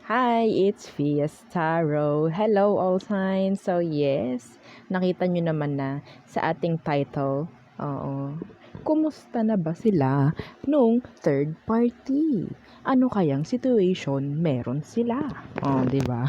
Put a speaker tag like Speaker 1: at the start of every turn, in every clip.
Speaker 1: Hi, it's Fiestaro. Hello all signs. So yes, nakita nyo naman na sa ating title, oo, kumusta na ba sila nung third party? Ano kayang situation meron sila? Oh, di ba?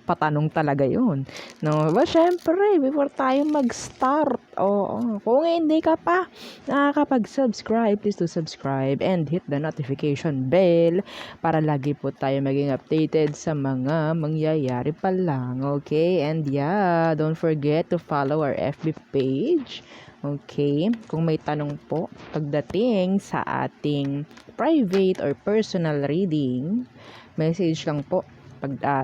Speaker 1: Patanong talaga yun. No, ba syempre, before tayo mag-start, kung hindi ka pa nakakapag-subscribe, please do subscribe and hit the notification bell para lagi po tayo maging updated sa mga mangyayari pa lang, okay? And yeah, don't forget to follow our FB page, okay? Kung may tanong po pagdating sa ating private or personal reading, message lang po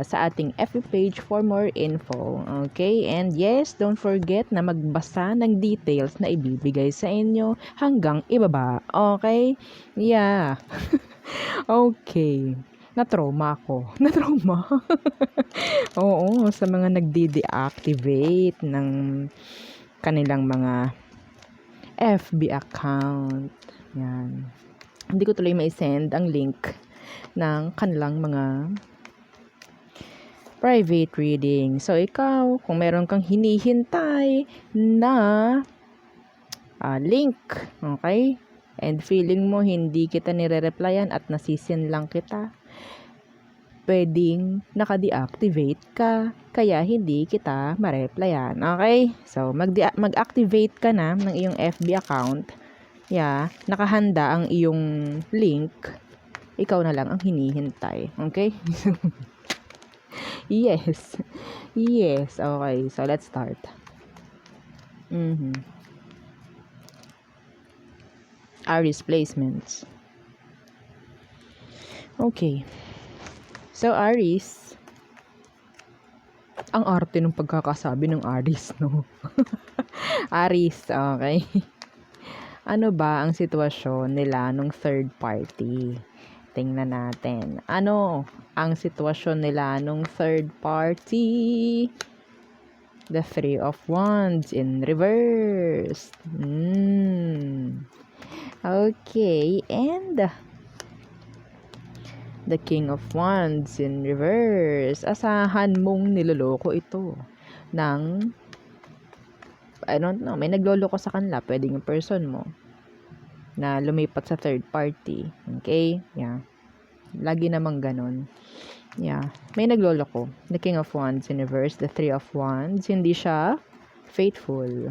Speaker 1: sa ating FB page for more info. Okay? And yes, don't forget na magbasa ng details na ibibigay sa inyo hanggang ibaba. Okay? Yeah. Okay. Na-trauma ako. Na-trauma. Oo, sa mga nagde-deactivate ng kanilang mga FB account. Yan. Hindi ko tuloy mai-send ang link ng kanilang mga private reading. So, ikaw, kung meron kang hinihintay na link, okay? And feeling mo hindi kita nire-replyan at nasisin lang kita, pwedeng naka-deactivate ka, kaya hindi kita ma-replyan. Okay? So, mag-activate ka na ng iyong FB account. Yeah, nakahanda ang iyong link. Ikaw na lang ang hinihintay. Okay? Yes. Yes. Okay. So, let's start. Aries placements. Okay. So, Aries. Ang arte ng pagkakasabi ng Aries, no? Aries, okay. Ano ba ang sitwasyon nila nung third party? Tingnan natin. Ano ang sitwasyon nila nung third party? The Three of Wands in reverse. Okay, and the King of Wands in reverse. Asahan mong niloloko ito ng, I don't know, may nagloloko sa kanila. Pwedeng yung person mo na lumipat sa third party. Okay? Yeah. Lagi namang ganun. Yeah. May nagloloko. The King of Wands in reverse. The Three of Wands. Hindi siya faithful.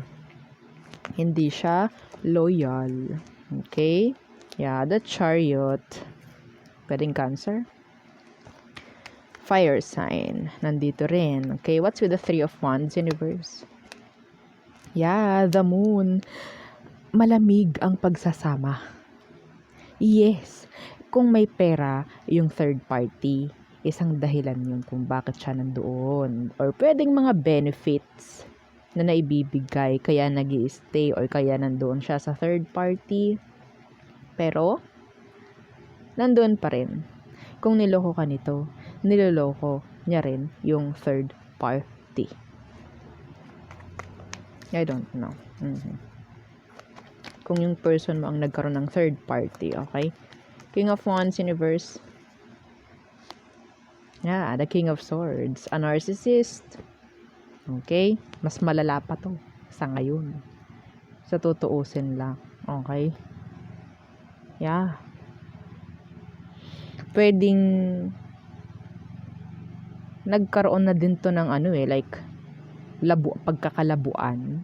Speaker 1: Hindi siya loyal. Okay? Yeah. The Chariot. Pwedeng Cancer. Fire sign. Nandito rin. Okay? What's with the Three of Wands in reverse? Yeah. The Moon. Malamig ang pagsasama. Yes. Kung may pera, yung third party, isang dahilan yun kung bakit siya nandoon. Or pwedeng mga benefits na naibibigay, kaya nag-i-stay or kaya nandoon siya sa third party. Pero, nandoon pa rin. Kung niloko ka nito, niloloko niya rin yung third party. I don't know. Kung yung person mo ang nagkaroon ng third party, okay? King of Wands in reverse. Yeah, the King of Swords. A narcissist. Okay? Mas malala pa to sa ngayon. Sa tutuusin lang. Okay? Yeah. Pwedeng nagkaroon na din to ng like pagkakalabuan.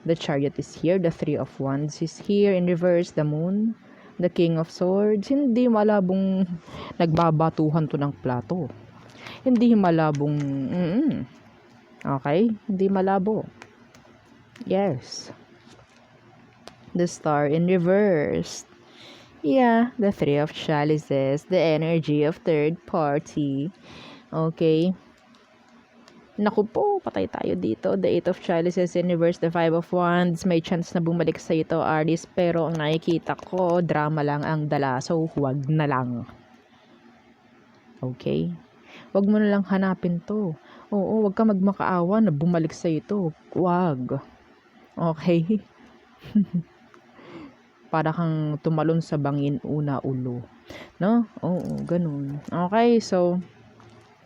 Speaker 1: The Chariot is here. The Three of Wands is here in reverse. The Moon. The King of Swords. Hindi malabong nagbabatuhan to ng plato. Hindi malabong okay? Hindi malabo. Yes. The Star in reverse. Yeah, the Three of Chalices. The energy of third party. Okay. Naku po, patay tayo dito. The Eight of Chalices in reverse. The Five of Wands. May chance na bumalik sa ito, Aries. Pero ang nakikita ko, drama lang ang dala. So, huwag na lang. Okay? Huwag mo na lang hanapin to. Oo, huwag ka magmakaawa na bumalik sa ito. Huwag. Okay? Para kang tumalon sa bangin una ulo. No? Oo, ganun. Okay, so,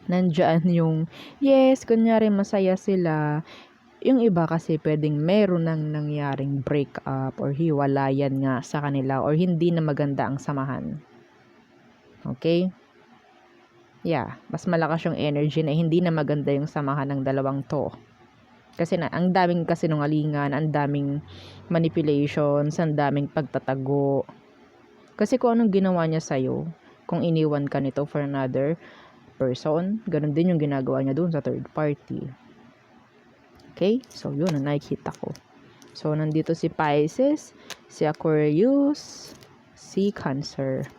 Speaker 1: nandyan yung, yes, kunyari masaya sila. Yung iba kasi pwedeng meron nang nangyaring break up or hiwalayan nga sa kanila or hindi na maganda ang samahan. Okay? Yeah, mas malakas yung energy na hindi na maganda yung samahan ng dalawang to. Kasi na, ang daming kasinungalingan, ang daming manipulations, ang daming pagtatago. Kasi kung anong ginawa niya sa'yo, kung iniwan ka nito for another person, ganun din yung ginagawa niya dun sa third party. Okay? So, yun ang nakikita ko. So, nandito si Pisces, si Aquarius, si Cancer.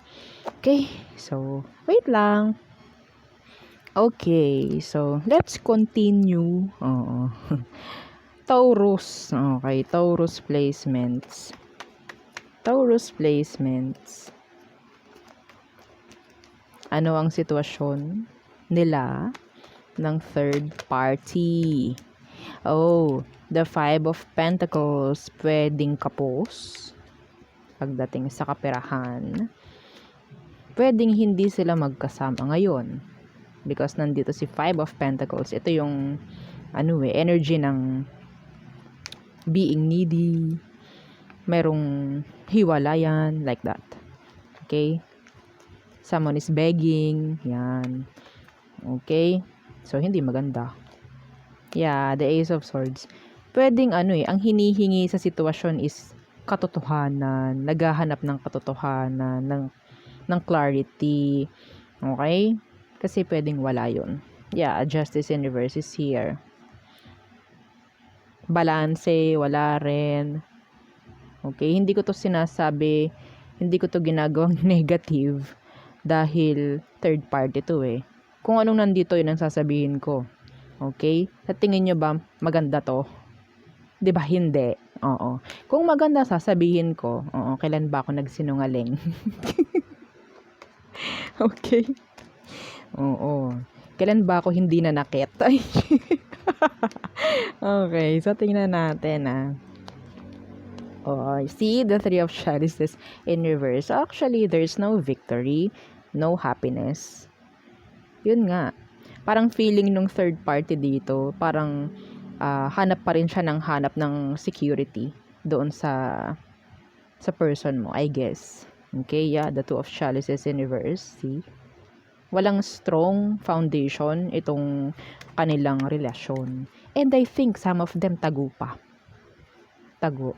Speaker 1: Okay? So, wait lang. Okay, so let's continue. Oo. Taurus. Okay, Taurus placements. Taurus placements. Ano ang sitwasyon nila ng third party? Oh, the Five of Pentacles pwedeng kapos pagdating sa kaperahan. Pwedeng hindi sila magkasama ngayon. Because nandito si Five of Pentacles. Ito yung energy ng being needy. Merong hiwalayan, like that. Okay? Someone is begging. Yan. Okay? So, hindi maganda. Yeah, the Ace of Swords. Pwedeng ang hinihingi sa sitwasyon is katotohanan. Naghahanap ng katotohanan, ng clarity. Okay? Kasi pwedeng wala yun. Yeah, Justice in reverse is here. Balance, wala rin. Okay, hindi ko to sinasabi, hindi ko to ginagawang negative dahil third party to eh. Kung anong nandito yun ang sasabihin ko. Okay? Sa tingin nyo ba maganda to? 'Di ba hindi? Oo. Kung maganda sasabihin ko, oo, kailan ba ako nagsinungaling? Okay? Oo. Kailan ba ako hindi nanakit? Ay. Okay, so tingnan natin Oh, see the Three of Chalices in reverse. Actually, there's no victory, no happiness. Yun nga. Parang feeling nung third party dito, parang hanap pa rin siya ng hanap ng security doon sa person mo, I guess. Okay, yeah, the Two of Chalices in reverse, see? Walang strong foundation itong kanilang relasyon. And I think some of them tago pa. Tago.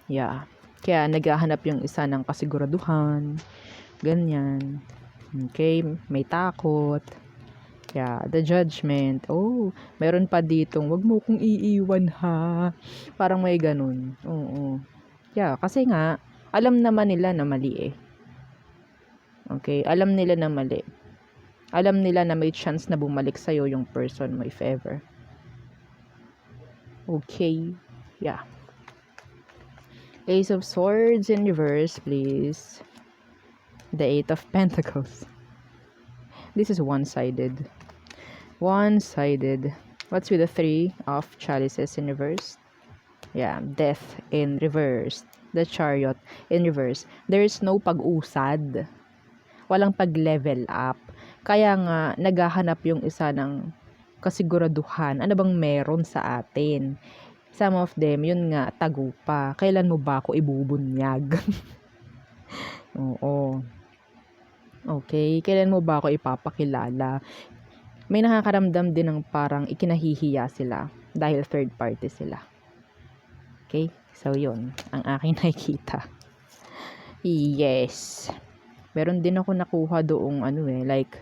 Speaker 1: Yeah. Kaya naghahanap yung isa ng kasiguraduhan. Ganyan. Okay, may takot. Yeah, the Judgment. Oh, meron pa ditong, wag mo kong iiwan ha. Parang may ganun. Oo. Yeah, kasi nga, alam naman nila na mali eh. Okay, alam nila na mali. Alam nila na may chance na bumalik sa'yo yung person mo if ever. Okay. Yeah. Ace of Swords in reverse, please. The Eight of Pentacles. This is one-sided. One-sided. What's with the Three of Chalices in reverse? Yeah, Death in reverse. The Chariot in reverse. There is no pag-usad. Walang pag-level up. Kaya nga, naghahanap yung isa ng kasiguraduhan. Ano bang meron sa atin? Some of them, yun nga, tago pa. Kailan mo ba ako ibubunyag? Oo. Okay, kailan mo ba ako ipapakilala? May nakakaramdam din ng parang ikinahihiya sila dahil third party sila. Okay, so yun, ang aking nakikita. Yes. Meron din ako nakuha doong like,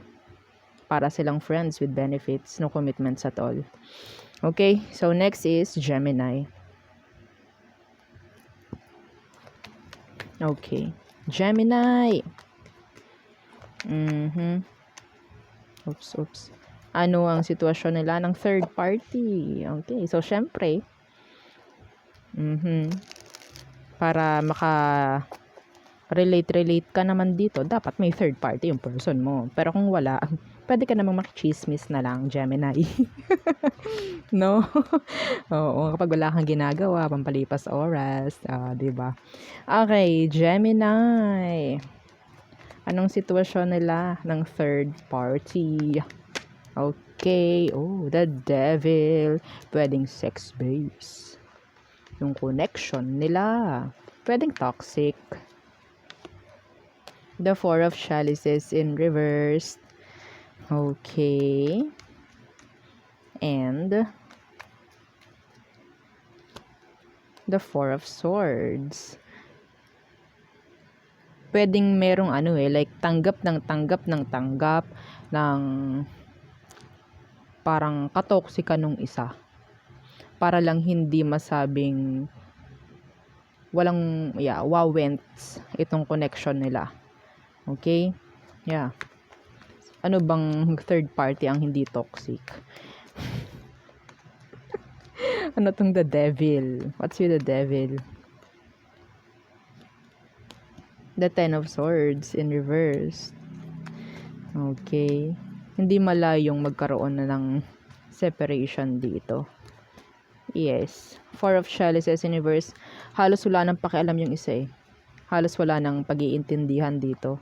Speaker 1: para silang friends with benefits, no commitments at all. Okay, so next is Gemini. Okay, Gemini. Oops. Ano ang sitwasyon nila ng third party? Okay, so syempre, para relate ka naman dito, dapat may third party yung person mo. Pero kung wala, pwede ka namang makichismis na lang, Gemini. No? Oo, kapag wala kang ginagawa, pampalipas oras, 'di ba? Okay, Gemini. Anong sitwasyon nila ng third party? Okay, oh, the devil. Pwedeng sex-based. Yung connection nila. Pwedeng toxic. The Four of Chalices in reverse. Okay. And the Four of Swords. Pwedeng merong like tanggap ng parang katoksika nung isa. Para lang hindi masabing walang, wawents itong connection nila. Okay? Yeah. Ano bang third party ang hindi toxic? Ano tong the devil? What's with the devil? The Ten of Swords in reverse. Okay. Hindi malayong magkaroon na ng separation dito. Yes. Four of Chalices in reverse. Halos wala nang pakialam yung isa eh. Halos wala nang pag-iintindihan dito.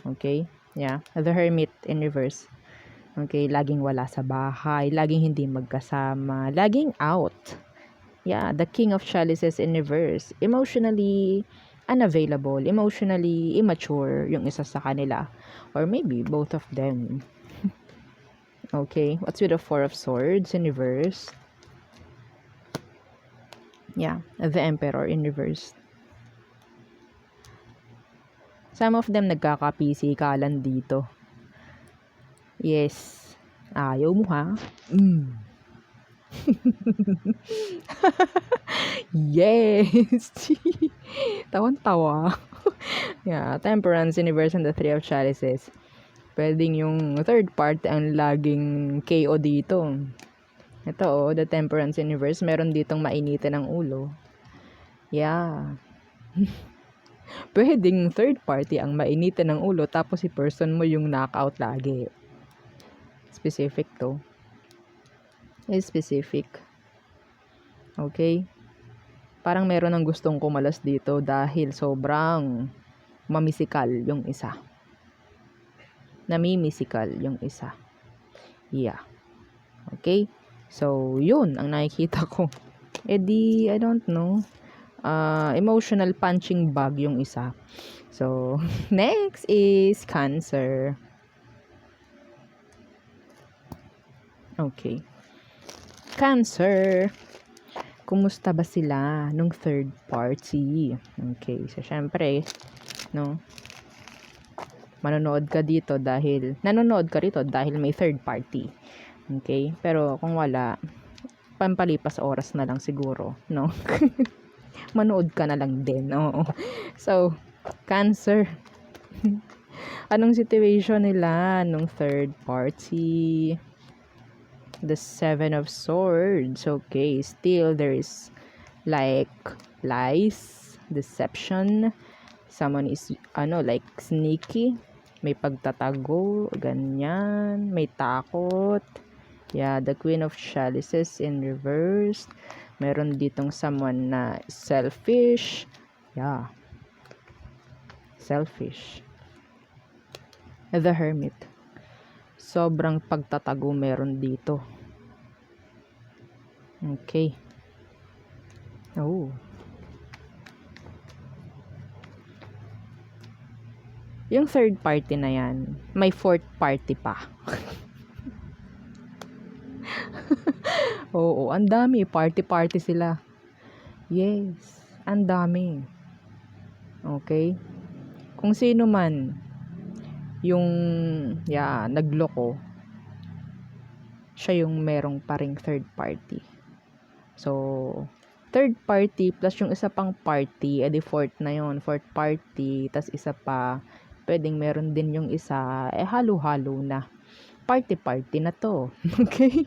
Speaker 1: Okay? Yeah. The Hermit in reverse. Okay, laging wala sa bahay, laging hindi magkasama, laging out. Yeah, the King of Chalices in reverse. Emotionally unavailable, emotionally immature yung isa sa kanila. Or maybe both of them. Okay, what's with the Four of Swords in reverse? Yeah, the Emperor in reverse. Some of them nagkakapisi-kalan dito. Yes. Ayaw mo ha? Yes. Tawan-tawa. Yeah, Temperance in reverse and the Three of Chalices. Pwedeng yung third party ang laging KO dito. Ito the Temperance in reverse. Meron ditong mainitin ng ulo. Yeah. Pwedeng third party ang mainitin ng ulo tapos si person mo yung knockout lagi. Specific to. Is specific. Okay? Parang meron ng gustong kumalas dito dahil sobrang mamisikal yung isa. Namimisikal yung isa. Yeah. Okay? So, yun ang nakikita ko. I don't know. Emotional punching bag yung isa. So, next is Cancer. Okay. Cancer. Kumusta ba sila nung third party? Okay. So, syempre, no? Nanonood ka rito dahil may third party. Okay? Pero kung wala, pampalipas oras na lang siguro, no? Manood ka na lang din, no? So, Cancer. Anong situation nila nung third party? The Seven of Swords. Okay, still there is like lies, deception. Someone is like sneaky, may pagtatago, ganyan, may takot. Yeah, the Queen of Chalices in reverse. Meron ditong someone na selfish. Yeah. Selfish. The Hermit. Sobrang pagtatago meron dito. Okay. Oh. Yung third party na yan, may fourth party pa. Oo, ang dami. Party sila. Yes, ang dami. Okay? Kung sino man yung nagloko, siya yung merong paring third party. So, third party plus yung isa pang party, edi fourth na yon, fourth party, tas isa pa, pwedeng meron din yung isa, halo-halo na. Party na to. Okay?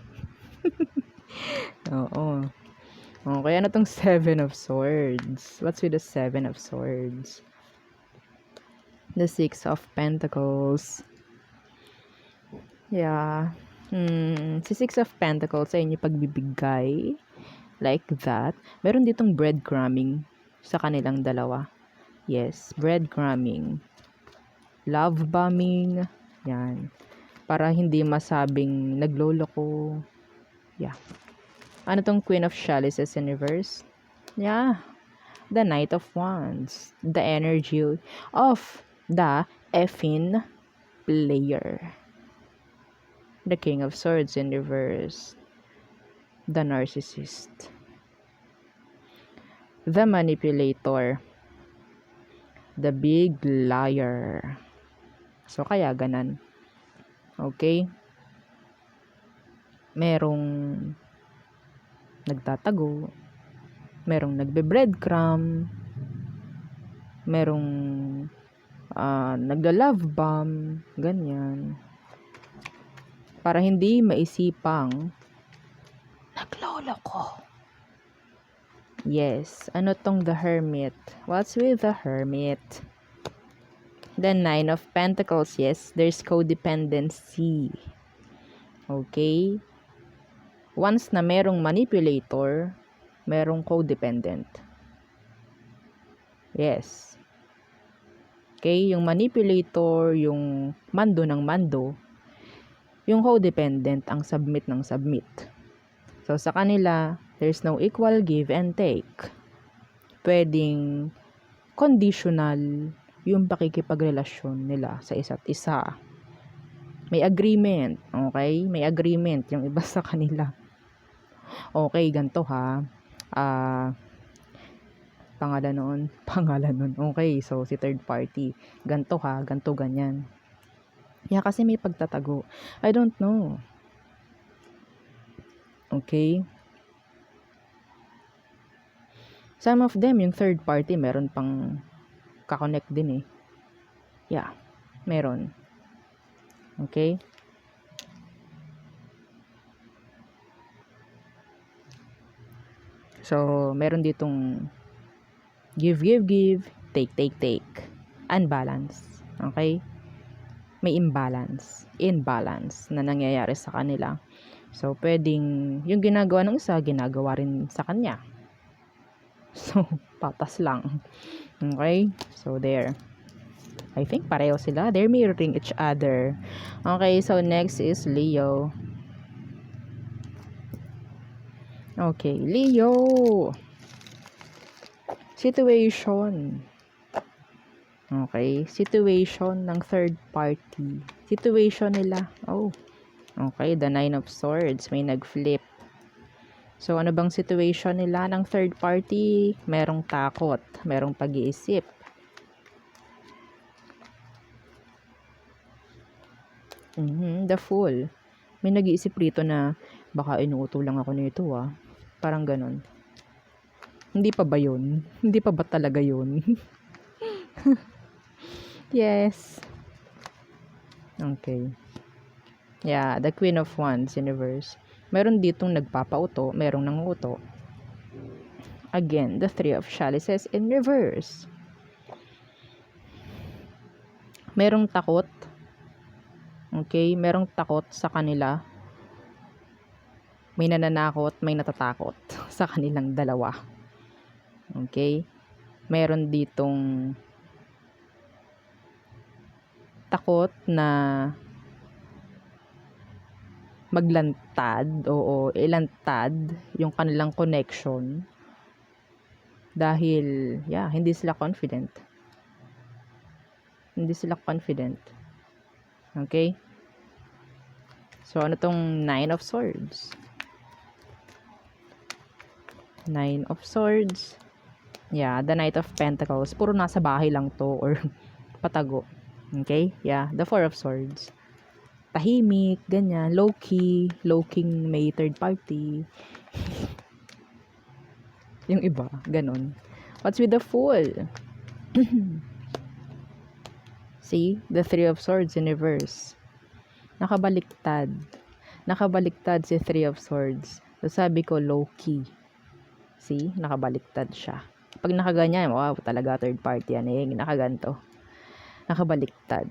Speaker 1: Oo. Okay, ano tong Seven of Swords? What's with the Seven of Swords? The Six of Pentacles. Yeah. Si Six of Pentacles sa inyo pagbibigay. Like that. Meron ditong breadcrumbing sa kanilang dalawa. Yes, breadcrumbing. Love bombing. Yan. Para hindi masabing nagloloko. Yeah. Ano tong Queen of Chalices in reverse? Yeah. The Knight of Wands. The energy of the effing player. The King of Swords in reverse. The Narcissist. The Manipulator. The Big Liar. So, kaya ganan. Okay? Merong nagtatago. Merong nagbe-breadcrumb. Merong nagla-love bomb. Ganyan. Para hindi maisipang nagloloko. Yes. Ano tong the Hermit? What's with the Hermit? The Nine of Pentacles. Yes, there's codependency. Okay? Once na merong manipulator, merong codependent. Yes. Okay? Yung manipulator, yung mando ng mando, yung codependent ang submit ng submit. So, sa kanila, there's no equal give and take. Pwedeng conditional yung pakikipagrelasyon nila sa isa't isa. May agreement. Okay? May agreement yung iba sa kanila. Okay, ganito ha. Pangalan nun. Okay, so si third party. Ganito ha, ganito ganyan. Yeah, kasi may pagtatago. I don't know. Okay? Some of them, yung third party, meron pang kakonect din eh. Yeah, meron. Okay? So, meron ditong give, take. Unbalance. Okay? May imbalance. Inbalance na nangyayari sa kanila. So, pwedeng yung ginagawa ng isa, ginagawa rin sa kanya. So, patas lang. Okay? So, there. I think pareho sila. They're mirroring each other. Okay, so next is Leo. Okay, Leo. Situation. Okay, situation ng third party. Situation nila. Oh, okay, the Nine of Swords. May nag-flip. So, ano bang situation nila ng third party? Merong takot. Merong pag-iisip. The Fool. May nag-iisip rito na baka inuuto lang ako nito ah. Parang ganun. Hindi pa ba yun? Hindi pa ba talaga yun? Yes. Okay. Yeah, the Queen of Wands universe. Meron ditong nagpapauto, merong nanguuto. Again, the Three of Chalices in reverse. Merong takot. Okay, merong takot sa kanila. May nananakot, may natatakot sa kanilang dalawa. Okay? Meron ditong takot na maglantad o ilantad yung kanilang connection dahil hindi sila confident. Okay? So, ano tong Nine of Swords? Nine of Swords. Yeah, the Knight of Pentacles. Puro nasa bahay lang to or patago. Okay? Yeah, the Four of Swords. Tahimik, ganyan. Low-key may third party. Yung iba, ganun. What's with the Fool? See? The Three of Swords in reverse. Nakabaliktad si Three of Swords. So, sabi ko, low-key. See? Nakabaliktad siya. Pag nakaganyan, wow, talaga third party yan eh. Nakaganto. nakabaliktad.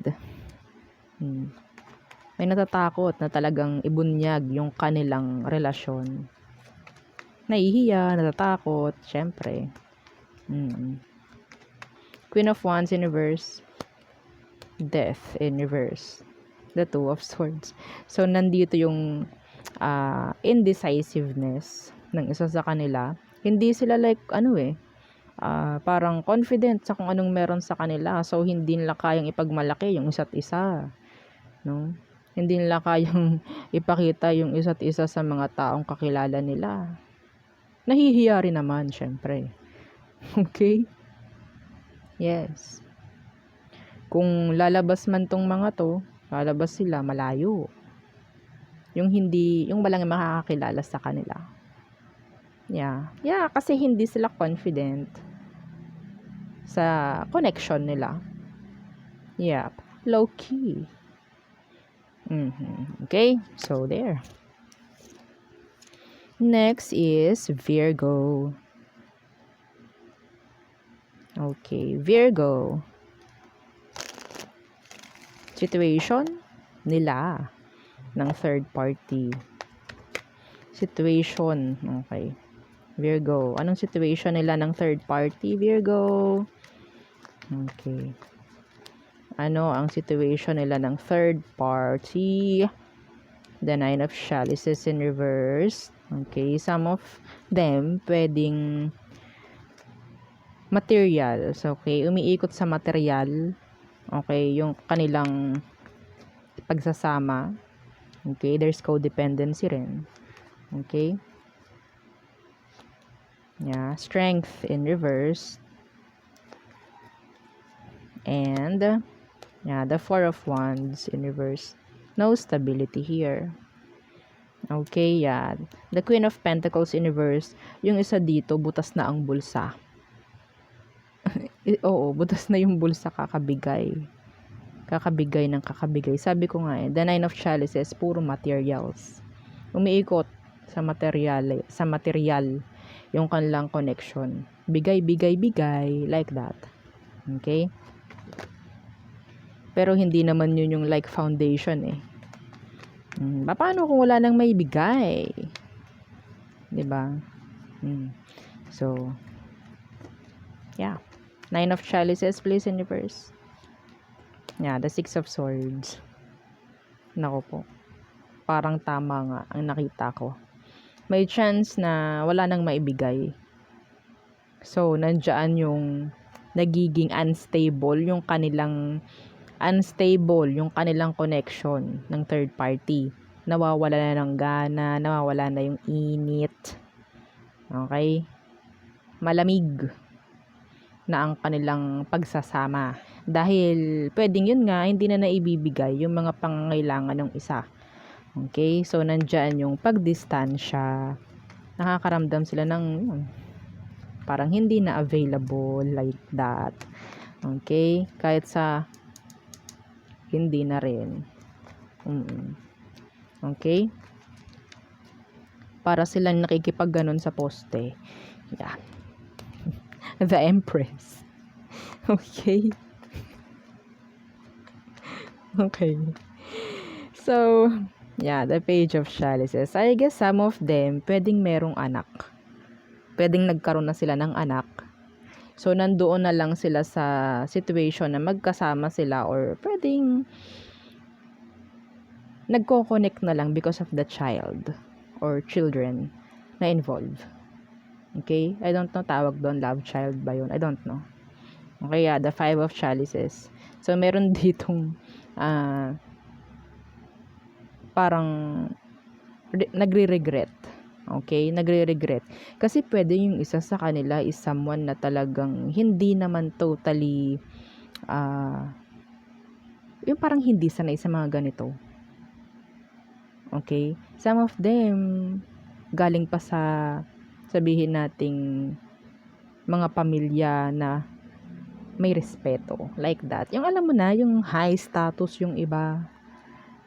Speaker 1: May natatakot na talagang ibunyag yung kanilang relasyon. Nahihiya, natatakot, syempre. Queen of Wands in reverse. Death in reverse. The Two of Swords. So, nandito yung indecisiveness ng isa sa kanila. Hindi sila like, parang confident sa kung anong meron sa kanila. So, hindi nila kayang ipagmalaki yung isa't isa. No? Hindi nila kayang ipakita yung isa't isa sa mga taong kakilala nila. Nahihiya rin naman, syempre. Okay? Yes. Kung lalabas man tong mga to, lalabas sila malayo. Yung walang makakakilala sa kanila. Yeah, kasi hindi sila confident sa connection nila. Yeah, low key. Okay, so there. Next is Virgo. Okay, Virgo. Situation nila ng third party. Situation, okay. Virgo, anong situation nila ng third party, Virgo? Okay. Ano ang situation nila ng third party? The Nine of Chalices in reverse. Okay, some of them pwedeng materials, okay? Umiikot sa material. Okay, yung kanilang pagsasama. Okay, there's codependency rin. Okay? Yeah, Strength in reverse. And the Four of Wands in reverse. No stability here. Okay, yeah. The Queen of Pentacles in reverse. Yung isa dito, butas na ang bulsa. Oo, butas na yung bulsa, kakabigay ng kakabigay. Sabi ko nga the Nine of Chalices, puro materials. Umiikot sa material yung kanilang connection. Bigay, like that. Okay? Pero hindi naman yun yung like foundation eh. Paano kung wala nang may bigay? Diba? So, yeah. Nine of Chalices, please, in reverse. Yeah, the Six of Swords. Nako po. Parang tama nga ang nakita ko. May chance na wala nang maibigay. So, nandiyan yung nagiging unstable yung kanilang connection ng third party. Nawawala na ng gana, nawawala na yung init. Okay? Malamig na ang kanilang pagsasama. Dahil pwedeng yun nga, hindi na naibibigay yung mga pangangailangan ng isa. Okay? So, nandyan yung pagdistansya. Nakakaramdam sila ng parang hindi na available like that. Okay? Kahit sa hindi na rin. Okay? Para silang nakikipag ganon sa poste. Yeah. The Empress. Okay? Okay. So, yeah, the Page of Chalices. I guess some of them, pwedeng merong anak. Pwedeng nagkaroon na sila ng anak. So, nandoon na lang sila sa situation na magkasama sila or pwedeng nagko-connect na lang because of the child or children na involved. Okay? I don't know, tawag doon, love child ba yun? I don't know. Okay, yeah, the Five of Chalices. So, meron ditong parang nagre-regret. Okay? Nagre-regret. Kasi pwede yung isa sa kanila is someone na talagang hindi naman totally yung parang hindi sanay sa mga ganito. Okay? Some of them galing pa sa sabihin nating mga pamilya na may respeto. Like that. Yung alam mo na, yung high status yung iba.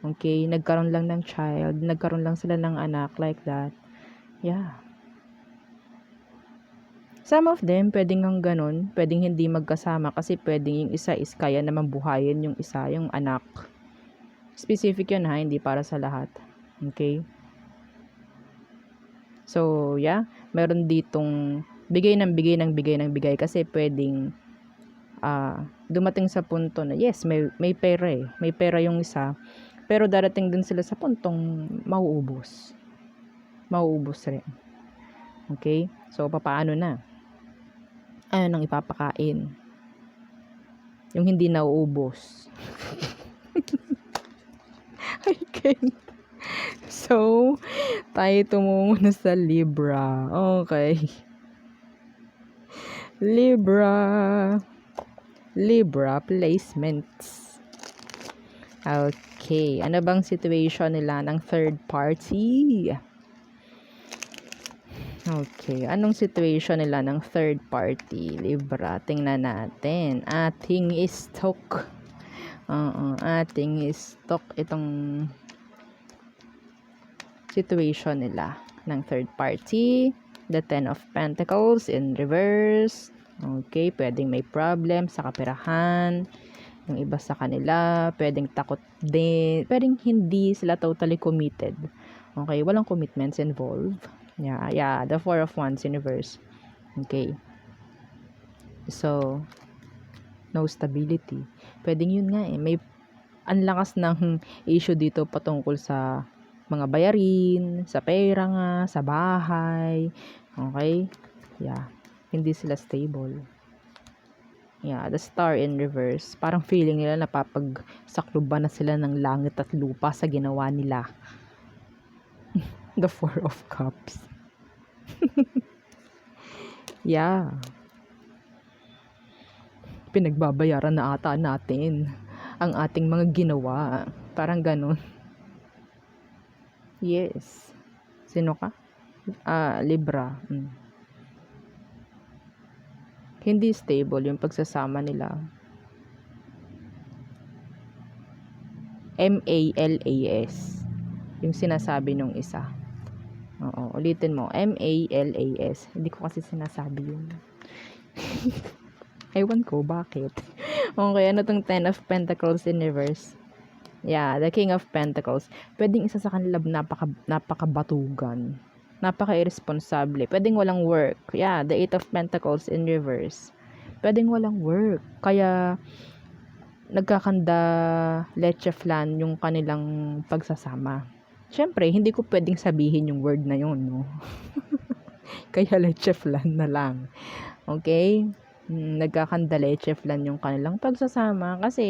Speaker 1: Okay? Nagkaroon lang ng child. Nagkaroon lang sila ng anak. Like that. Yeah. Some of them, pwedeng ang ganun, pwedeng hindi magkasama kasi pwedeng yung isa is kaya naman buhayin yung isa, yung anak. Specific yun ha, hindi para sa lahat. Okay? So, yeah, meron ditong bigay ng bigay ng bigay ng bigay kasi pwedeng dumating sa punto na yes, may pera eh. May pera yung isa, pero darating din sila sa puntong mauubos. Mauubos rin. Okay? So, papaano na? Ano nang ipapakain? Yung hindi nauubos. I can't. So, tayo tumungo na sa Libra. Okay. Libra placements. Okay. Ano bang situation nila ng third party? Okay. Anong situation nila ng third party? Libra. Tingnan natin. Ating stock. Ating stock itong situation nila ng third party. The Ten of Pentacles in reverse. Okay. Pwedeng may problem sa kaperahan. Yung iba sa kanila. Pwedeng takot din. Pwedeng hindi sila totally committed. Okay. Walang commitments involved. Yeah, the Four of Wands in reverse. Okay. So, no stability. Pwedeng yun nga eh. May anlakas ng issue dito patungkol sa mga bayarin, sa pera nga, sa bahay. Okay? Yeah. Hindi sila stable. Yeah, the Star in reverse. Parang feeling nila napapagsakluban na sila ng langit at lupa sa ginawa nila. The Four of Cups. Yeah. Pinagbabayaran na ata natin ang ating mga ginawa. Parang ganun. Yes. Sino ka? Libra. Hindi stable yung pagsasama nila. MALAS. Yung sinasabi nung isa. Oo, ulitin mo. MALAS. Hindi ko kasi sinasabi yun. Ewan ko, bakit? Okay, ano tong Ten of Pentacles in reverse? Yeah, the King of Pentacles. Pwedeng isa sa kanila napakabatugan. Napaka-irresponsable. Pwedeng walang work. Yeah, the Eight of Pentacles in reverse. Pwedeng walang work. Kaya, nagkakanda leche flan yung kanilang pagsasama. Siyempre, hindi ko pwedeng sabihin yung word na yun, no? Kaya leche flan na lang. Okay? Nagkakanda leche flan yung kanilang pagsasama kasi,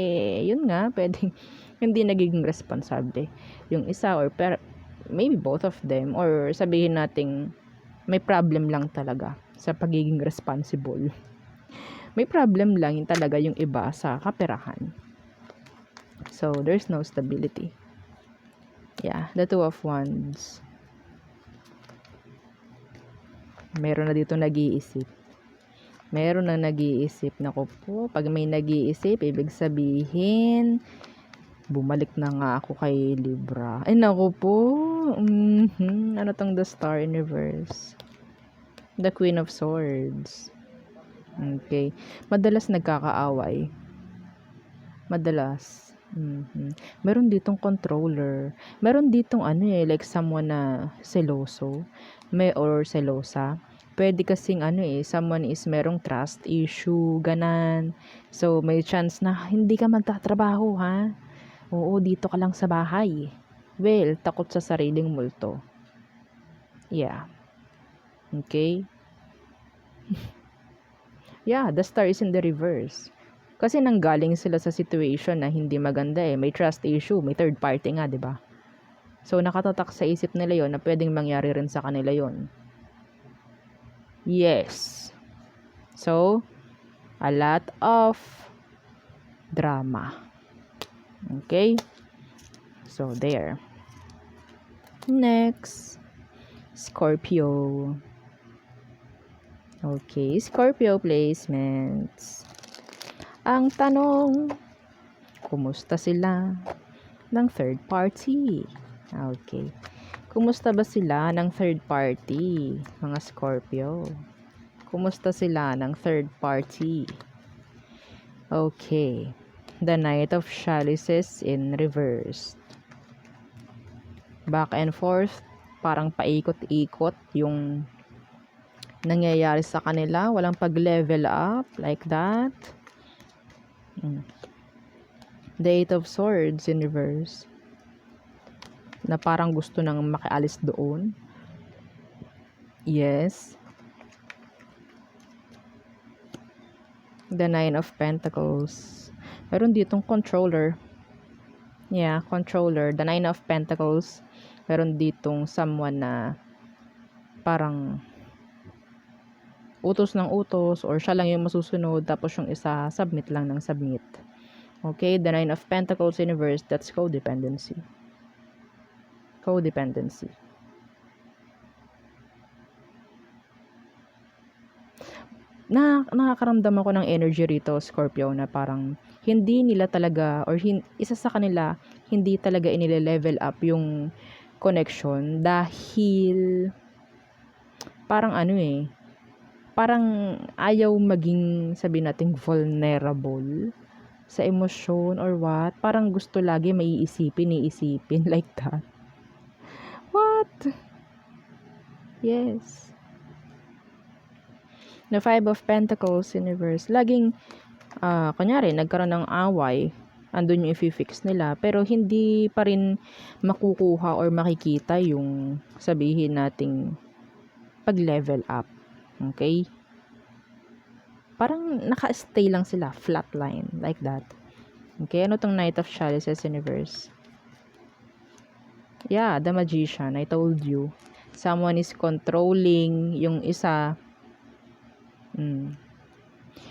Speaker 1: yun nga, pwedeng hindi nagiging responsable yung isa or maybe both of them or sabihin nating may problem lang talaga sa pagiging responsible. May problem lang yung talaga yung iba sa kaperahan. So, there's no stability. Yeah, the Two of Wands. Meron na dito nag-iisip. Meron na nag-iisip. Naku po, pag may nag-iisip, ibig sabihin, bumalik na nga ako kay Libra. Ay, naku po. Ano tong the Star in reverse? The Queen of Swords. Okay. Madalas nagkakaaway. Madalas. Meron ditong controller. Meron ditong like someone na seloso. Or selosa. Pwede kasing someone is merong trust issue, ganan. So, may chance na hindi ka magtatrabaho, ha? Oo, dito ka lang sa bahay. Well, takot sa sariling multo. Yeah. Okay? Yeah, the Star is in the reverse. Kasi nanggaling sila sa situation na hindi maganda eh. May trust issue, may third party nga, 'di ba? So, nakatatak sa isip nila yon na pwedeng mangyari rin sa kanila yon. Yes. So, a lot of drama. Okay? So, there. Next, Scorpio. Okay, Scorpio placements. Ang tanong, kumusta sila ng third party? Okay. Kumusta ba sila ng third party, mga Scorpio? Kumusta sila ng third party? Okay. The Knight of Chalices in reverse. Back and forth, parang paikot-ikot yung nangyayari sa kanila. Walang pag-level up, like that. The Eight of Swords in reverse. Na parang gusto nang makialis doon. Yes. The Nine of Pentacles. Meron ditong controller. Yeah, controller. The Nine of Pentacles. Meron ditong someone na parang utos ng utos or siya lang yung masusunod tapos yung isa submit lang ng submit. Okay, the Nine of Pentacles in reverse, that's codependency. Codependency. Nakakaramdam ako ng energy rito, Scorpio, na parang hindi nila talaga or isa sa kanila hindi talaga inile-level up yung connection dahil parang parang ayaw maging, sabihin natin, vulnerable sa emosyon or what. Parang gusto lagi iisipin like that. What? Yes. The Five of Pentacles in reverse. Laging, kunyari, nagkaroon ng away, andun yung i-fix nila, pero hindi pa rin makukuha or makikita yung sabihin nating pag-level up. Okay? Parang naka-stay lang sila, flatline, like that. Okay, ano tong Knight of Chalices in reverse? Yeah, the Magician, I told you. Someone is controlling yung isa.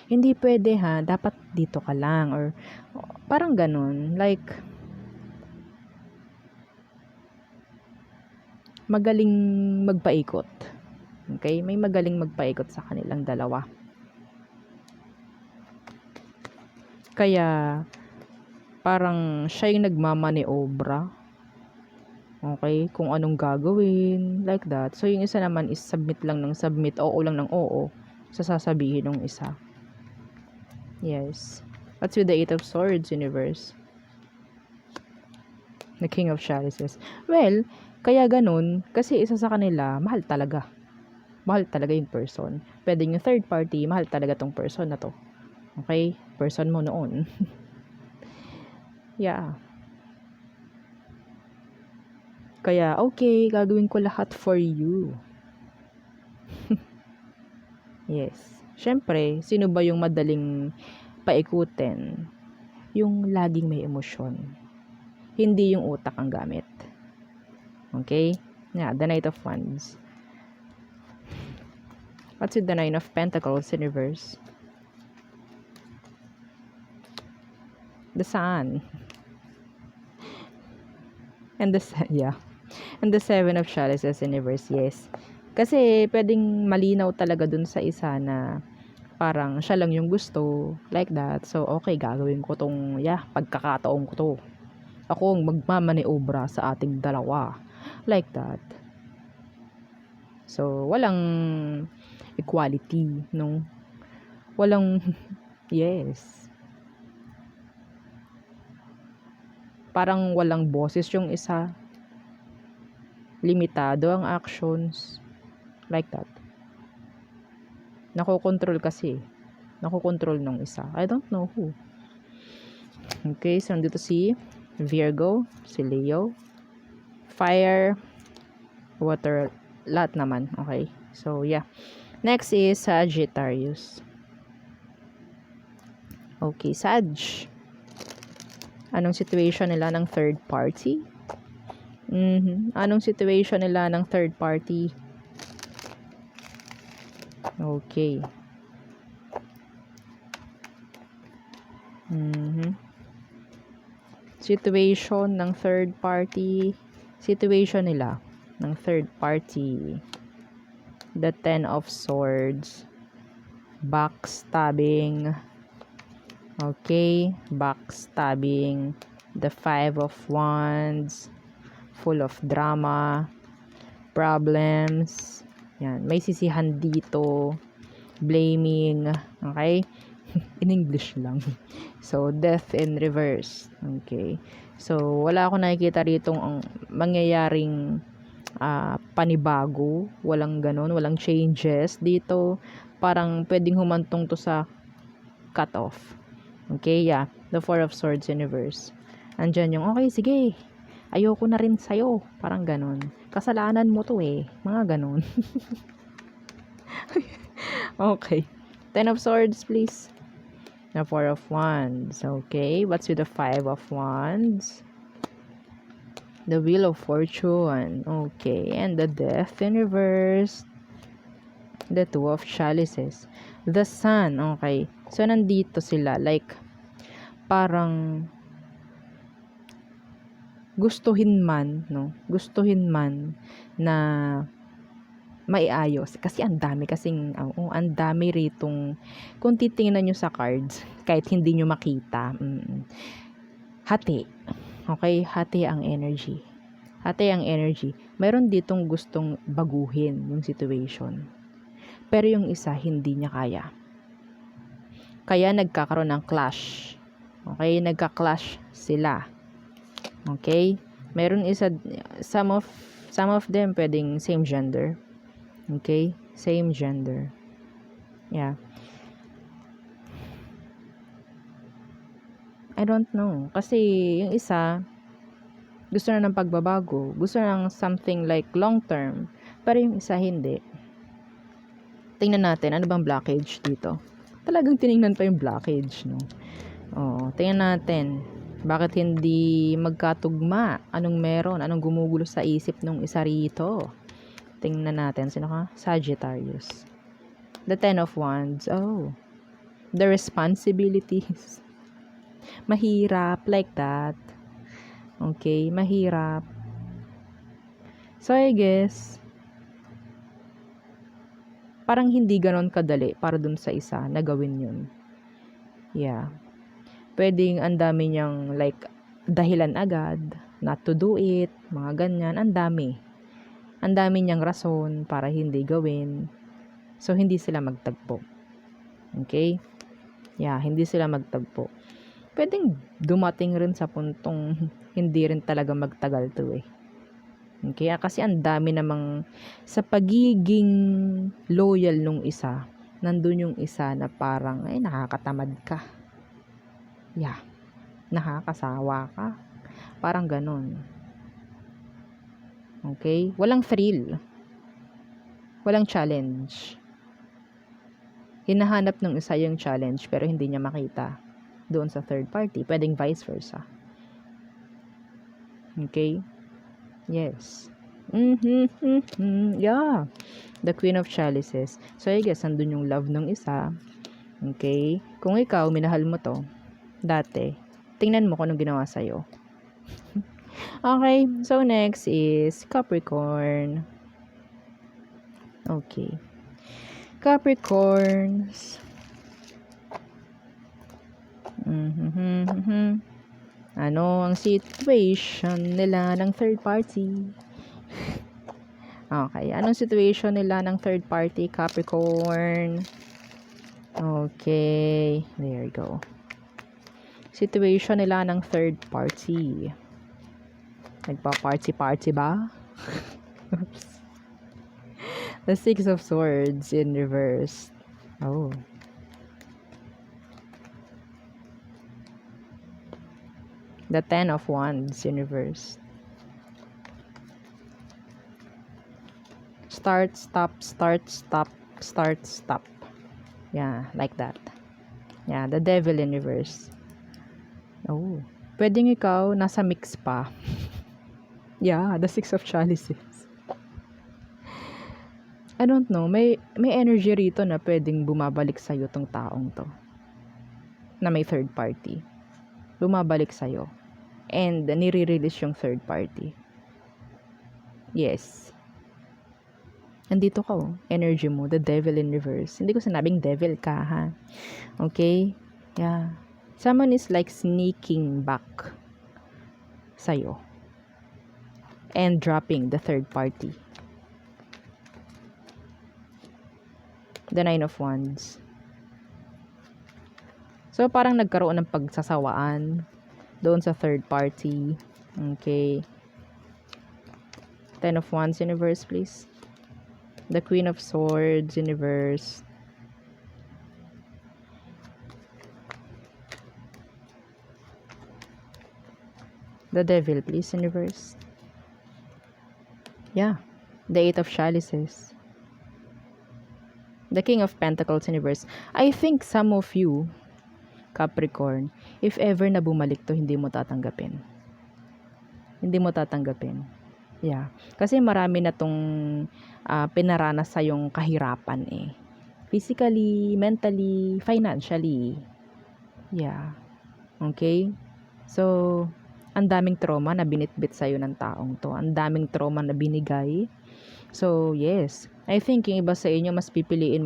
Speaker 1: Hindi pwede ha, dapat dito ka lang or parang ganun, like magaling magpaikot. Okay, may magaling magpaikot sa kanilang dalawa. Kaya parang siya yung nagmamaniobra. Okay, kung anong gagawin, like that. So yung isa naman is submit lang ng submit, oo lang ng oo sa sasabihin ng isa. Yes. What's with the Eight of Swords universe? The King of Chalices. Well, kaya ganun, kasi isa sa kanila, mahal talaga. Mahal talaga yung person. Pwede yung third party, mahal talaga tong person na to. Okay? Person mo noon. Yeah. Kaya, okay, gagawin ko lahat for you. Yes. Siyempre, sino ba yung madaling paikutin? Yung laging may emosyon. Hindi yung utak ang gamit. Okay? Yeah, the Knight of Wands. What's with the Nine of Pentacles in reverse? The Sun. And the Seven of Chalices in reverse, yes. Kasi pwedeng malinaw talaga dun sa isa na parang siya lang yung gusto, like that. So, okay, gagawin ko tong, pagkakataon ko to. Ako ang magmamaniobra sa ating dalawa. Like that. So, walang equality, no? Walang, yes. Parang walang boses yung isa. Limitado ang actions. Like that. Nakokontrol kasi. Nakokontrol nung isa. I don't know who. Okay, so nandito si Virgo, si Leo, Fire, Water, lahat naman. Okay, so yeah. Next is Sagittarius. Okay, Sag. Anong situation nila ng third party? Anong situation nila ng third party? Okay. Situation ng third party. Situation nila ng third party. The Ten of Swords. Backstabbing. Okay. Backstabbing. The Five of Wands. Full of drama. Problems. Yan. May sisihan dito. blaming, okay? In English lang. So, death in reverse. Okay. So, wala akong nakikita rito ang mangyayaring panibago. Walang ganun. Walang changes dito. Parang pwedeng humantong to sa cut off. Okay, yeah. The Four of Swords universe. Andyan yung, okay, sige. Ayoko na rin sa'yo. Parang ganun. Kasalanan mo to eh. Mga ganun. Okay. Ten of Swords, please. The Four of Wands. Okay. What's with the Five of Wands? The Wheel of Fortune. Okay. And the Death in reverse. The Two of Chalices. The Sun. Okay. So, nandito sila. Like, parang gustuhin man, no? Gustuhin man na maiayos. Kasi ang dami kasing, ang dami ritong, kung titingnan nyo sa cards, kahit hindi nyo makita, hati. Okay? Hati ang energy. Hati ang energy. Mayroon ditong gustong baguhin yung situation. Pero yung isa, hindi niya kaya. Kaya nagkakaroon ng clash. Okay? Nagka-clash sila. Okay? Meron isa, some of them pwedeng same gender. Okay? Same gender. Yeah. I don't know. Kasi yung isa, gusto na ng pagbabago. Gusto na ng something like long term. Pero yung isa hindi. Tingnan natin, ano bang blockage dito? Talagang tinignan pa yung blockage, no? Oo, tingnan natin. Bakit hindi magkatugma? Anong meron? Anong gumugulo sa isip nung isa rito? Tingnan natin. Sino ka? Sagittarius. The Ten of Wands. Oh. The responsibilities. Mahirap. Like that. Okay. Mahirap. So, I guess, parang hindi ganon kadali para dun sa isa na gawin yun. Yeah. Pwedeng ang dami niyang like dahilan agad not to do it, mga ganyan, ang dami niyang rason para hindi gawin. So hindi sila magtagpo. Okay? Yeah, hindi sila magtagpo. Pwedeng dumating rin sa puntong hindi rin talaga magtagal to eh. Okay? Kasi ang dami namang sa pagiging loyal nung isa, nandun yung isa na parang ay nakakatamad ka. Yeah. Nakakasawa ka. Parang ganun. Okay? Walang thrill. Walang challenge. Hinahanap ng isa yung challenge pero hindi niya makita doon sa third party. Pwedeng vice versa. Okay? Yes. Yeah. The Queen of Chalices. So, I guess, andun yung love ng isa. Okay? Kung ikaw, minahal mo to, dati, tingnan mo kung anong ginawa sa'yo. Okay, so next is Capricorn. Okay. Capricorns. Ano ang situation nila ng third party? Okay, anong situation nila ng third party, Capricorn? Okay, there you go. Situation nila ng third party. Nagpa-party-party ba? Oops. The Six of Swords in reverse. Oh. The Ten of Wands in reverse. Start, stop, start, stop, start, stop. Yeah, like that. Yeah, the Devil in reverse. Oh. Pwedeng ikaw nasa mix pa. Yeah, the Six of Chalices. I don't know, may energy rito na pwedeng bumabalik sa'yo tong taong to. Na may third party. Bumabalik sa'yo. And nire-release yung third party. Yes. Nandito ka oh. Energy mo, the Devil in reverse. Hindi ko sinabing devil ka ha. Okay? Yeah. Someone is like sneaking back sa'yo. And dropping the third party. The Nine of Wands. So, parang nagkaroon ng pagsasawaan doon sa third party. Okay. Ten of Wands, universe, please. The Queen of Swords, universe. The Devil, please, universe. Yeah. The Eight of Chalices. The King of Pentacles, universe. I think some of you, Capricorn, if ever na bumalik to, hindi mo tatanggapin. Hindi mo tatanggapin. Yeah. Kasi marami na tong pinaranas sa yung kahirapan eh. Physically, mentally, financially. Yeah. Okay? So, ang daming trauma na binitbit sa'yo ng taong to. Ang daming trauma na binigay. So, yes. I think yung iba sa inyo, mas pipiliin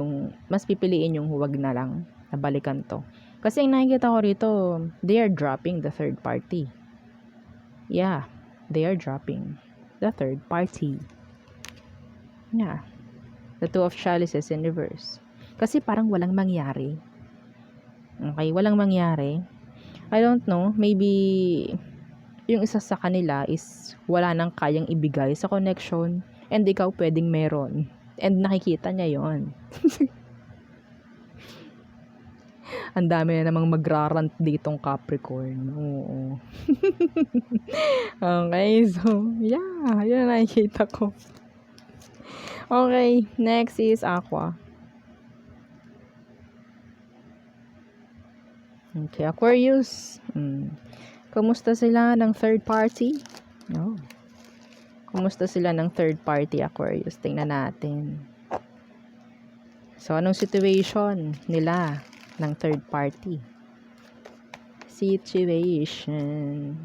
Speaker 1: yung huwag na lang na balikan to. Kasi ang nakikita ko rito, they are dropping the third party. Yeah. They are dropping the third party. Yeah. The Two of Chalices in reverse. Kasi parang walang mangyari. Okay, walang mangyari. I don't know, maybe yung isa sa kanila is wala nang kayang ibigay sa connection and ikaw pwedeng meron. And nakikita niya yon. Ang dami na namang magrarant ditong Capricorn. Oo. Okay, so, yeah, yun ang nakikita ko. Okay, next is Aqua. Okay, Aquarius. Kumusta sila ng third party? No. Kumusta sila ng third party, Aquarius? Tingnan natin. So, anong situation nila ng third party? Situation.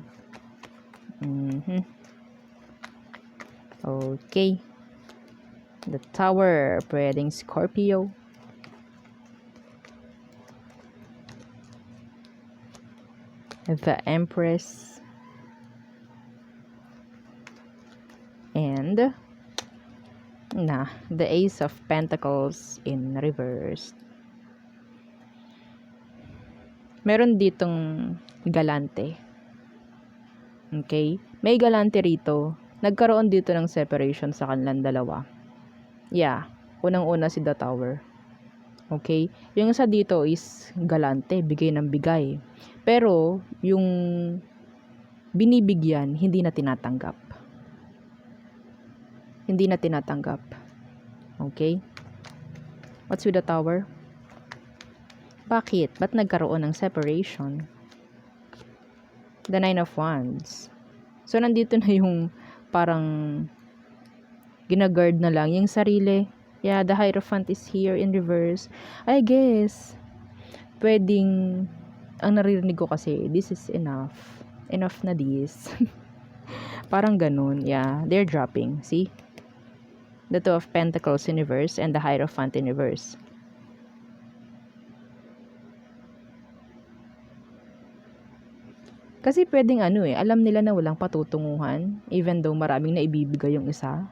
Speaker 1: Okay. The Tower, pwedeng Scorpio. The Empress. And the Ace of Pentacles in reverse. Meron ditong galante. Okay? May galante rito. Nagkaroon dito ng separation sa kanilang dalawa. Yeah. Unang-una si The Tower. Okay? Yung isa dito is galante. Bigay ng bigay. Pero, yung binibigyan, hindi na tinatanggap. Hindi na tinatanggap. Okay? What's with the Tower? Bakit? Ba't nagkaroon ng separation? The Nine of Wands. So, nandito na yung parang ginaguard na lang yung sarili. Yeah, the Hierophant is here in reverse. I guess, pwedeng, ang naririnig ko kasi, this is enough. Enough na this. Parang ganun. Yeah, they're dropping. See? The Two of Pentacles in reverse and the Hierophant in reverse. Kasi pwedeng alam nila na walang patutunguhan even though maraming naibibigay yung isa.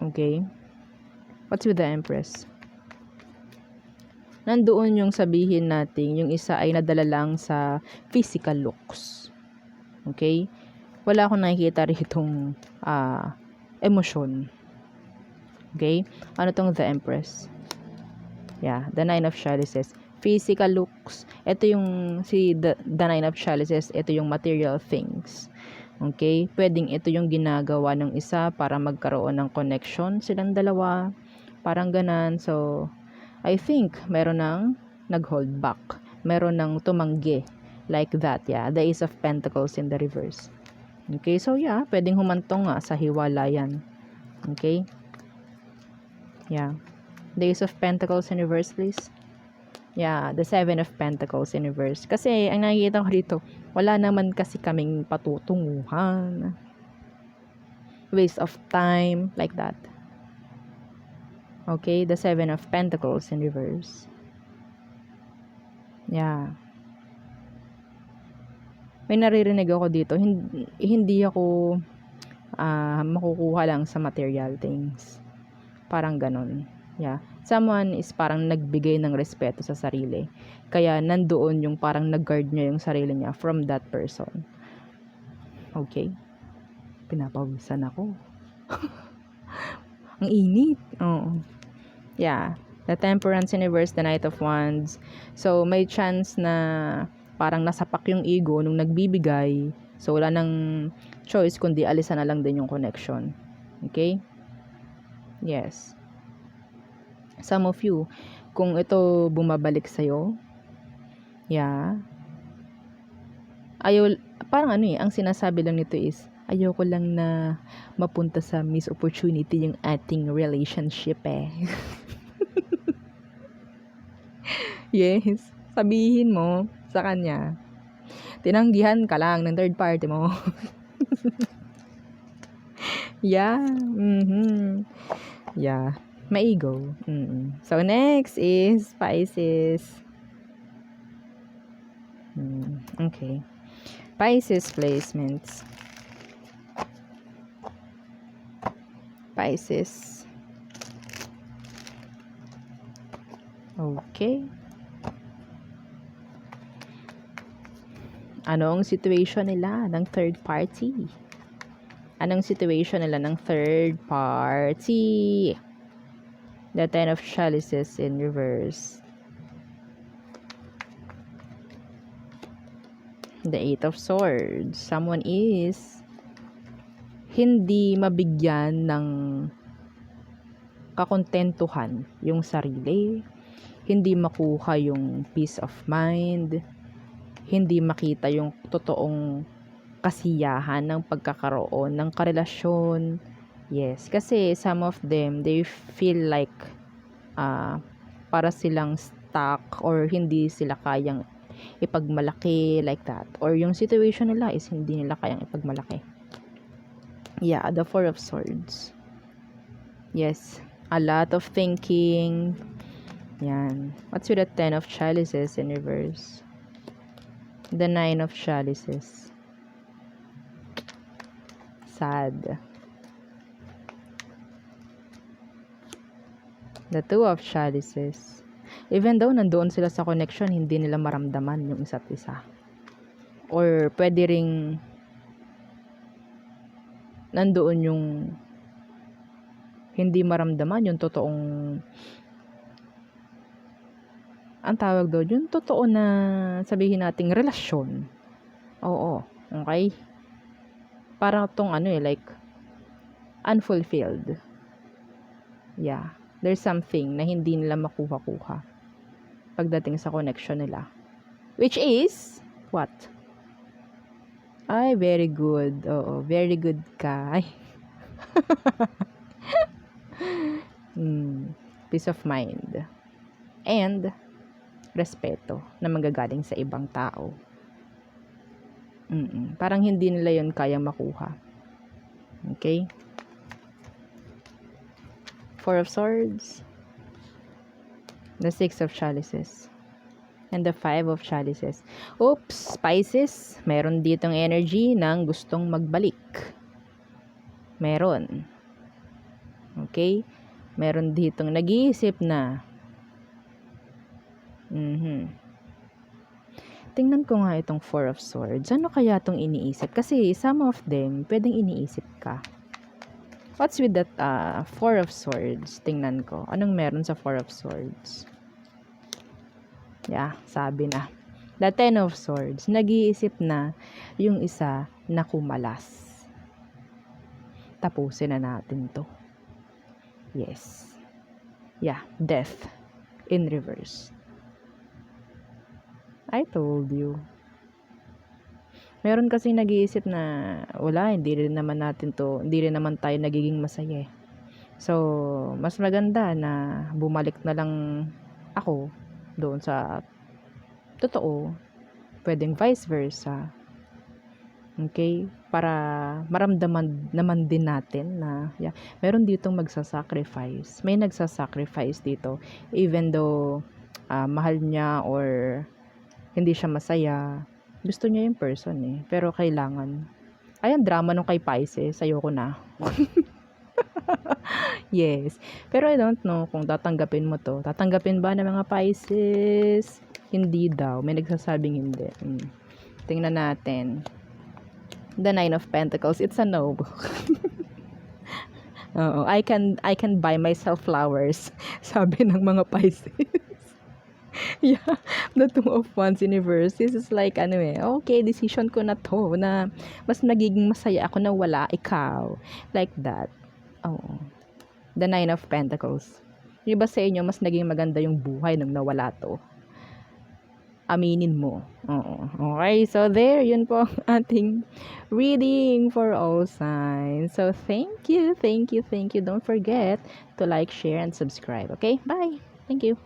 Speaker 1: Okay? What's with the Empress? Nandoon yung sabihin natin, yung isa ay nadala lang sa physical looks. Okay? Wala akong nakikita ritong emosyon. Okay? Ano tong the Empress? Yeah, the Nine of Chalices. Physical looks. Ito yung the Nine of Chalices, ito yung material things. Okay? Pwedeng ito yung ginagawa ng isa para magkaroon ng connection silang dalawa. Parang ganan. So, I think meron nang nag-hold back. Meron nang tumanggi. Like that, yeah. The Ace of Pentacles in the reverse. Okay? So, yeah. Pwedeng humantong nga sa hiwalayan. Okay? Yeah. The Ace of Pentacles in reverse, please. Yeah, the Seven of Pentacles in reverse. Kasi, ang nakikita ko dito, wala naman kasi kaming patutunguhan. Waste of time, like that. Okay, the Seven of Pentacles in reverse. Yeah. May naririnig ako dito, hindi ako makukuha lang sa material things. Parang ganon. Yeah. Someone is parang nagbigay ng respeto sa sarili. Kaya nandoon yung parang nag-guard niya yung sarili niya from that person. Okay? Pinapawisan ako. Ang init. Oo. Yeah. The Temperance in reverse, the Knight of Wands. So, may chance na parang nasapak yung ego nung nagbibigay. So, wala nang choice kundi alisan na lang din yung connection. Okay? Yes. Some of you, kung ito bumabalik sa'yo, yeah, ayaw, parang ang sinasabi lang nito is, ayoko lang na mapunta sa miss opportunity yung ating relationship eh. Yes, sabihin mo sa kanya, tinanggihan ka lang ng third party mo. Yeah, yeah, maigo. So, next is Pisces. Okay. Pisces placements. Pisces. Okay. Anong situation nila ng third party? Anong situation nila ng third party? The Ten of Chalices in reverse. The Eight of Swords. Someone is hindi mabigyan ng kakontentuhan yung sarili. Hindi makuha yung peace of mind. Hindi makita yung totoong kasiyahan ng pagkakaroon ng karelasyon. Yes, kasi some of them, they feel like para silang stuck or hindi sila kayang ipagmalaki like that. Or yung situation nila is hindi nila kayang ipagmalaki. Yeah, the Four of Swords. Yes, a lot of thinking. Yan. What's with the Ten of Chalices in reverse? The Nine of Chalices. Sad. The Two of Chalices. Even though nandoon sila sa connection, hindi nila maramdaman yung isa't isa. Or pwede ring nandoon yung hindi maramdaman yung totoong ang tawag doon, yung totoo na sabihin nating relasyon. Oo. Okay? Parang tong like unfulfilled. Yeah. There's something na hindi nila makuha-kuha pagdating sa connection nila. Which is, what? Ay, very good. Oo, very good ka. Ay. Peace of mind. And, respeto na manggagaling sa ibang tao. Parang hindi nila yun kayang makuha. Okay? Four of Swords, the Six of Chalices, and the Five of Chalices. Oops, Pisces, meron ditong energy ng gustong magbalik. Meron. Okay? Meron ditong nag-iisip na. Tingnan ko nga itong Four of Swords. Ano kaya itong iniisip? Kasi some of them, pwedeng iniisip ka. What's with that Four of Swords? Tingnan ko. Anong meron sa Four of Swords? Yeah, sabi na. The Ten of Swords. Nag-iisip na yung isa na kumalas. Tapusin na natin to. Yes. Yeah, Death in reverse. I told you. Meron kasi nag-iisip na wala, hindi rin naman tayo nagiging masaya. So, mas maganda na bumalik na lang ako doon sa totoo. Pwedeng vice versa. Okay? Para maramdaman naman din natin na meron ditong magsasacrifice. May nagsasacrifice dito. Even though mahal niya or hindi siya masaya, gusto niya yung person pero kailangan. Ay, ang drama nung kay Pisces. Ayoko na. Yes. Pero I don't know kung tatanggapin mo 'to. Tatanggapin ba ng mga Pisces? Hindi daw, may nagsasabing hindi. Tingnan natin. The Nine of Pentacles, it's a no. Oo, I can buy myself flowers, sabi ng mga Pisces. Yeah, the Two of Wands universe. This is like okay, decision ko na 'to na mas nagiging masaya ako na wala ikaw. Like that. Oo. The Nine of Pentacles. Yung ba sa inyo mas naging maganda yung buhay nung nawala 'to? Aminin mo. Oo. Okay, so there, yun po ang ating reading for all signs. So thank you, thank you, thank you. Don't forget to like, share, and subscribe. Okay, bye. Thank you.